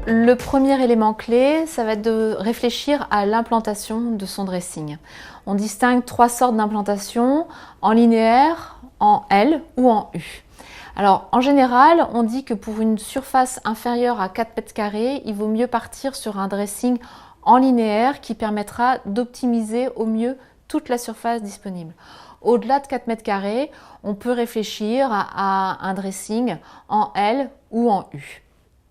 Le premier élément clé, ça va être de réfléchir à l'implantation de son dressing. On distingue 3 sortes d'implantation, en linéaire, en L ou en U. Alors en général, on dit que pour une surface inférieure à 4 mètres carrés, il vaut mieux partir sur un dressing en linéaire qui permettra d'optimiser au mieux toute la surface disponible. Au-delà de 4 mètres carrés, on peut réfléchir à un dressing en L ou en U.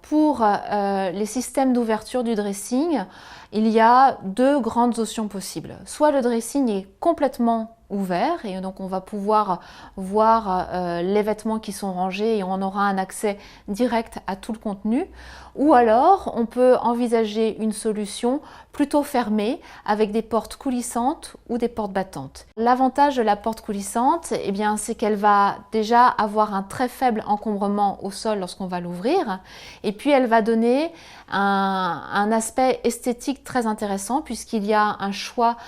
Pour les systèmes d'ouverture du dressing, il y a 2 grandes options possibles. Soit le dressing est complètement ouvert et donc on va pouvoir voir les vêtements qui sont rangés et on aura un accès direct à tout le contenu. Ou alors on peut envisager une solution plutôt fermée avec des portes coulissantes ou des portes battantes. L'avantage de la porte coulissante, eh bien, c'est qu'elle va déjà avoir un très faible encombrement au sol lorsqu'on va l'ouvrir et puis elle va donner un aspect esthétique très intéressant puisqu'il y a un choix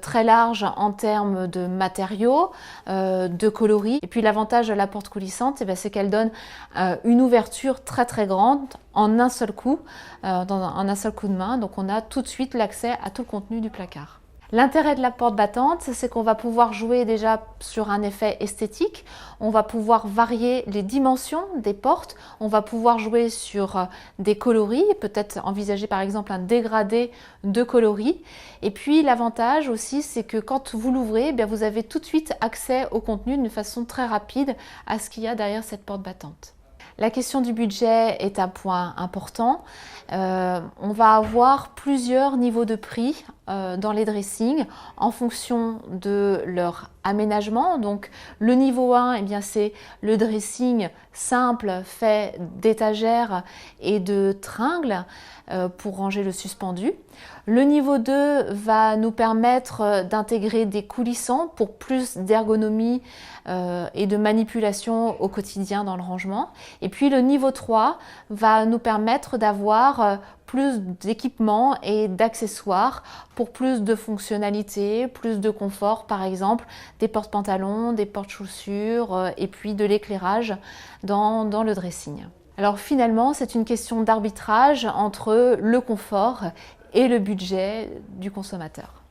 très large en termes de matériaux, de coloris. Et puis l'avantage de la porte coulissante, c'est qu'elle donne une ouverture très très grande en un seul coup, en un seul coup de main. Donc on a tout de suite l'accès à tout le contenu du placard. L'intérêt de la porte battante, c'est qu'on va pouvoir jouer déjà sur un effet esthétique, on va pouvoir varier les dimensions des portes, on va pouvoir jouer sur des coloris, peut-être envisager par exemple un dégradé de coloris. Et puis l'avantage aussi, c'est que quand vous l'ouvrez, vous avez tout de suite accès au contenu d'une façon très rapide à ce qu'il y a derrière cette porte battante. La question du budget est un point important. On va avoir plusieurs niveaux de prix dans les dressings en fonction de leur aménagement. Donc le niveau 1, c'est le dressing simple fait d'étagères et de tringles pour ranger le suspendu. Le niveau 2 va nous permettre d'intégrer des coulissants pour plus d'ergonomie et de manipulation au quotidien dans le rangement. Et puis le niveau 3 va nous permettre d'avoir plus d'équipements et d'accessoires pour plus de fonctionnalités, plus de confort, par exemple des porte-pantalons, des porte-chaussures et puis de l'éclairage dans le dressing. Alors finalement, c'est une question d'arbitrage entre le confort et le budget du consommateur.